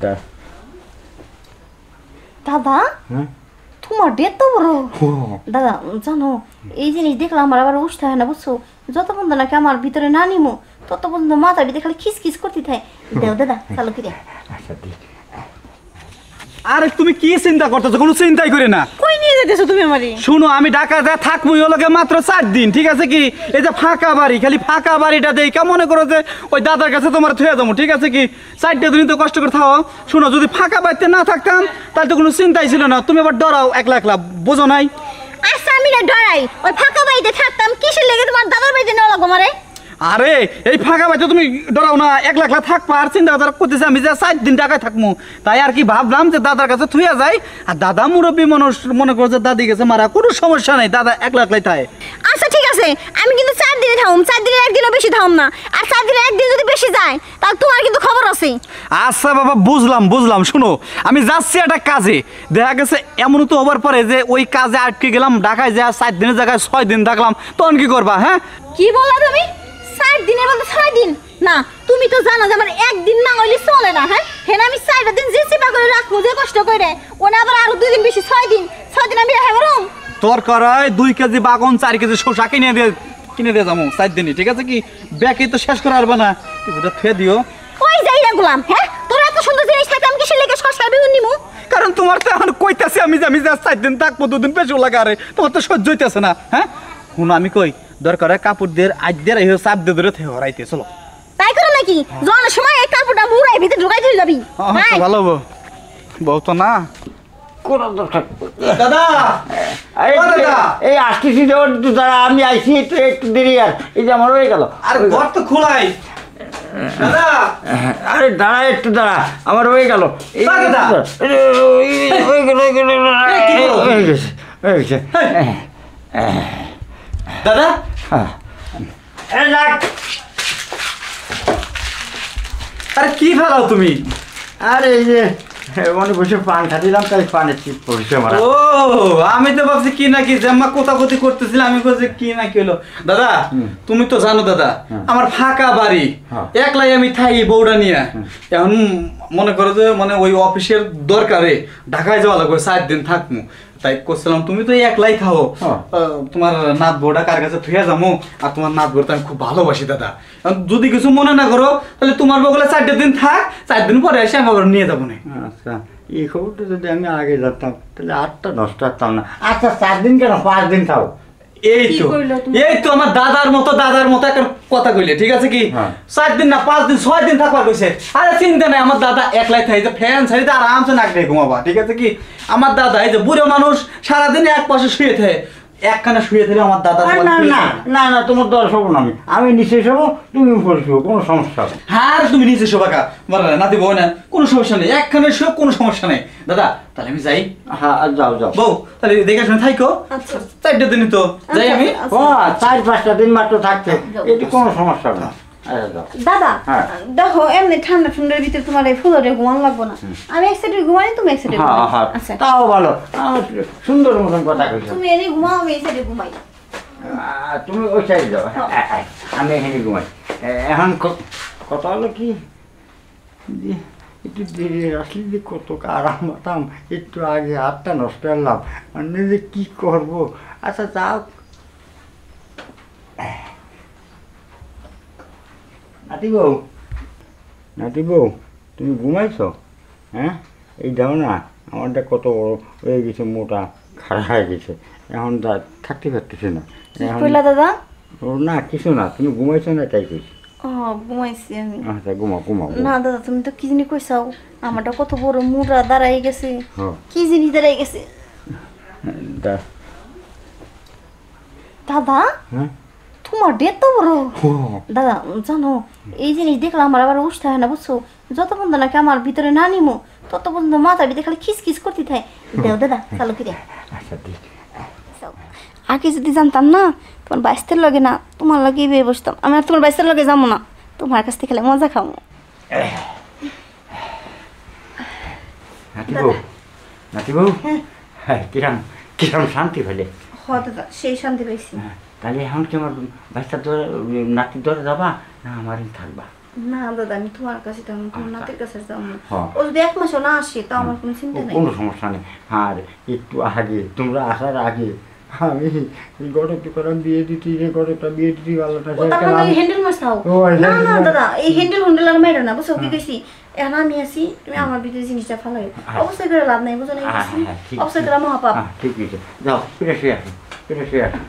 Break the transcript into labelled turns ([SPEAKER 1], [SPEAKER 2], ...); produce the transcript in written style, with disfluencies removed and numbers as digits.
[SPEAKER 1] দাদা তোমার ডেট তো বড় দাদা জানো এই জিনিস দেখলে আমার আবার উঠতে হয় না বুঝছো যত পর্যন্ত নাকি আমার ভিতরে না নিমো তত পর্যন্ত মাথার ভিতরে খালি খিসখিস করতে থাকে দেও দাদা চালু করে
[SPEAKER 2] আরে তুমি কি চিন্তা করতেছো কোনো চিন্তাই করে না
[SPEAKER 1] কই নিয়ে যেতেছো তুমি আমারে
[SPEAKER 2] শুনো আমি ঢাকা যা থাকবো হলোকে মাত্র 4 দিন ঠিক আছে কি এই যে ফাঁকা বাড়ি খালি ফাঁকা বাড়িটা দেই কেমন মনে করো যে ওই দাদার কাছে তোমার থুয়ে যাবো ঠিক আছে কি 4 দিন তো কষ্ট করে থাও শুনো যদি ফাঁকা বাড়িতে না থাকতাম তাহলে তো কোনো চিন্তাই ছিল না তুমি আবার ডরাও একলা একলা বোঝো নাই
[SPEAKER 1] আচ্ছা আমি না ডরাই ওই ফাঁকা বাড়িতে থাকতাম কিসের লেগে তোমার দাদার বাড়িতে নেওয়া লাগো আমারে
[SPEAKER 2] আরে এই ফাঁকা বাড়িতে তুমি ডরাও না একলা একলা থাকবা আর চিন্তা করতেছে আমি যে 4 দিন ঢাকায় থাকবো তাই আর কি ভাবলাম যে দাদার কাছে থুয়ে যাই আর দাদা মুরব্বী মানুষ মনে করো যে দাদি গেছে মারা কোনো সমস্যা নাই দাদা একলা একলাই থাকে
[SPEAKER 1] আচ্ছা ঠিক আছে আমি কিন্তু 4 দিনে থাকুম 4 দিনের একদিনও বেশি থাকুম না আর 4 দিনের একদিন যদি বেশি যায় তাহলে তোমার কিন্তু খবর আছে
[SPEAKER 2] আচ্ছা বাবা বুঝলাম শুনো আমি যাচ্ছি একটা কাজে দেখা গেছে এমন তো হবার পরে যে ওই কাজে আটকে গেলাম ঢাকায় যা 4 দিনের জায়গায় 6 দিন থাকলাম তখন কি করবা হ্যাঁ
[SPEAKER 1] কি বললা তুমি 4 দিনের বলতে 6 দিন না তুমি তো জানো যে আমার একদিন না হইলে চলে না হ্যাঁ হেন আমি 4 দিন যে চিপা করে রাখবো যে কষ্ট করে ওনা আবার আরো 2 দিন বেশি 6 দিন আমি রাখা করুম
[SPEAKER 2] তোর করায় 2 কেজি বাগন 4 কেজি শসা কিনে দিয়ে যাবো 4 দিনই ঠিক আছে কি ব্যাকে তো শেষ করে পারবে না কিছুটা থুয়ে দিও
[SPEAKER 1] ওই যাই না গোলাম হ্যাঁ তোর এত সুন্দর জিনিস থাকে আমি কিসের লেগে শসা বেগুন নিমু
[SPEAKER 2] কারণ তোমার তো এখন কইতাছি আমি যে 4 দিন থাকবো 2 দিন পেছু লাগা আরে তোমার তো সহ্য হইতেছে না হ্যাঁ শুনো আমি কই দরকার কাপড় দিয়ে আজ দিয়ে এই চাপ দিয়ে ধরে হরাইতে চলো
[SPEAKER 1] তাই করো নাকি জন সময় এই কাপড়টা মুড়াই ভিতরে ঢুকাই দিয়ে যাবি
[SPEAKER 2] হ্যাঁ ভালো বউ তো না
[SPEAKER 3] কোন দরকার
[SPEAKER 2] দাদা
[SPEAKER 3] এই আসতেছি দাদা আমি আইসি একটু দেরি আর এই যে আমার হয়ে গেল
[SPEAKER 2] আর ঘর তো খোলাই দাদা
[SPEAKER 3] আরে দাঁড়া একটু দাঁড়া আমার হয়ে গেল হয়ে গেছে
[SPEAKER 2] দাদা আরে কি ফেলাও তুমি
[SPEAKER 3] আরে এই যে মনে বসে পান খাচ্ছিলাম তাই পানের চিপ পড়ছে আমার
[SPEAKER 2] ও আমি তো ভাবছি কি নাকি জাম্মা কোথাকোথি করতেছিলাম আমি বলছি কি নাকি হলো দাদা তুমি তো জানো দাদা আমার ফাঁকা বাড়ি একলাই আমি থাকি বউটা নিয়ে এখন মনে করো যে মানে ওই অফিসের দরকারে ঢাকায় যাওয়া লাগবে 4 দিন থাকবো তাই করছিলাম তুমি তো একলাই খাও তোমার নাত বউটা কার কাছে থুয়ে যাবো আর তোমার নাত বউটা আমি খুব ভালোবাসি দাদা যদি কিছু মনে না করো তাহলে তোমার বগলে 4 দিন থাক 4 দিন পরে এসে আমি আবার নিয়ে যাবো না
[SPEAKER 3] আচ্ছা এই খবরটা যদি আমি আগে যেতাম তাহলে 8টা নষ্ট করতাম না আচ্ছা 4 দিন কেন 5 দিন খাও
[SPEAKER 2] এই তো আমার দাদার মতো একটা কথা কইলে ঠিক আছে কি 4 দিন না 5 দিন 6 দিন থাকবার কইছে আরে চিন্তা নাই আমার দাদা একলাই থাকে যে ফ্যান ছাড়িতে আরামসে নাক দিয়ে ঘুমাবা ঠিক আছে কি আমার দাদা এই যে বুড়ো মানুষ সারাদিন এক পাশে শুয়ে থাকে একখানে শুয়ে থাকে আমার দাদা
[SPEAKER 3] না তোমার দর শোবো না আমি নিচে শোবো তুমি উপরে শোবো কোনো সমস্যা হবে
[SPEAKER 2] হ্যাঁ তুমি নিচে শোবা কা নাতি বউ না কোনো সমস্যা নেই একখানে শো কোনো সমস্যা নেই দাদা তাহলে আমি যাই
[SPEAKER 3] হ্যাঁ যাও
[SPEAKER 2] বউ তাহলে দেখে শুনে থাইকো 4 দিনই তো যাই আমি
[SPEAKER 3] 4-5টা দিন মাত্র থাকতে এটি কোনো সমস্যা হবে না
[SPEAKER 1] দাদা দেখো এমনি ঠান্ডা ঠান্ডার ভিতরে তোমার এই ফুলরে ঘুমান লাগবো না আমি এক সাইডে ঘুমাই তুমি এক সাইডে
[SPEAKER 3] আচ্ছা তাও ভালো সুন্দর মতন কথা কইছো
[SPEAKER 1] তুমি এনে ঘুমাও আমি এই সাইডে ঘুমাই
[SPEAKER 3] তুমি ওই সাইডে যাও আমি এখানে ঘুমাই এখন কথা হলো কি একটু দেরি আসলে যে কত আরাম পাতাম একটু আগে 8টা নষ্ট করলাম মানে যে কি করবো আচ্ছা যাও নাতি বউ তুমি ঘুমাইছো হ্যাঁ এই যাও না আমারটা কত বড় হয়ে গেছে মোটা খারাপ হয়ে গেছে এখন থাকতে পারতেছে না
[SPEAKER 1] দাদা
[SPEAKER 3] না কিছু না তুমি ঘুমাইছো না তাই কইছি
[SPEAKER 1] ঘুমাইছি আমি
[SPEAKER 3] আচ্ছা ঘুমাও
[SPEAKER 1] না দাদা তুমি তো কি জিনিস কইছাও আমারটা কত বড় মোটা দাঁড়াই গেছে কি জিনিস দাঁড়াই গেছে দাদা তোমার ডেট তো বড় দাদা জানো এই জিনিস দেখলে আমার আবার উঠতে হয় না বুঝছো যত পর্যন্ত নাকি আমার ভিতরে না নিমো তত পর্যন্ত মাথার ভিতরে খালি খিসখিস করতে থাকে দেও দাদা চালু করে আগে যদি জানতাম না তোমার বাইস্তের লগে না তোমার লগে বিয়ে বসতাম আমি আর তোমার বাইস্তের লগে যাবো না তোমার কাছ থেকে খেলে মজা খাবো
[SPEAKER 3] নাতি বউ কিরম শান্তি পেলে
[SPEAKER 1] দাদা সেই শান্তি পাইছি
[SPEAKER 3] তাহলে এখন কি আমার বাচ্চার ধরে নাতির ধরে যাবা না আমার থাকবা
[SPEAKER 1] না দাদা আমি তোমার কাছে যাবো তোমার নাতির কাছে যাবো
[SPEAKER 3] হ্যাঁ।
[SPEAKER 1] ও যদি 1 মাসও না আসে তো আমার কোনো চিন্তা নেই
[SPEAKER 3] কোনো সমস্যা নেই আর একটু আগে তোমরা আসার আগে আমি এই গরমটি করাম বিয়ে দিতে যে গরমটা বিয়ে দিতে আল্লাহটা
[SPEAKER 1] ও তার মানে হ্যান্ডেল মারছাও
[SPEAKER 3] ও,
[SPEAKER 1] না না
[SPEAKER 3] handle
[SPEAKER 1] দাদা এই হ্যান্ডেল হুন্ডেল আর মেরো না বুঝছো কি কইছি এখন আমি আসি তুমি আমার ভিতরে জিনিসটা ফালাই অবশ্যই করে লাভ নাই বুঝো না
[SPEAKER 3] হ্যাঁ, হ্যাঁ, ঠিক
[SPEAKER 1] অবশ্যই করে মহাপাপ
[SPEAKER 3] ঠিক আছে যাও ফিরে শুয়ে আসো ফিরে শুয়ে আসো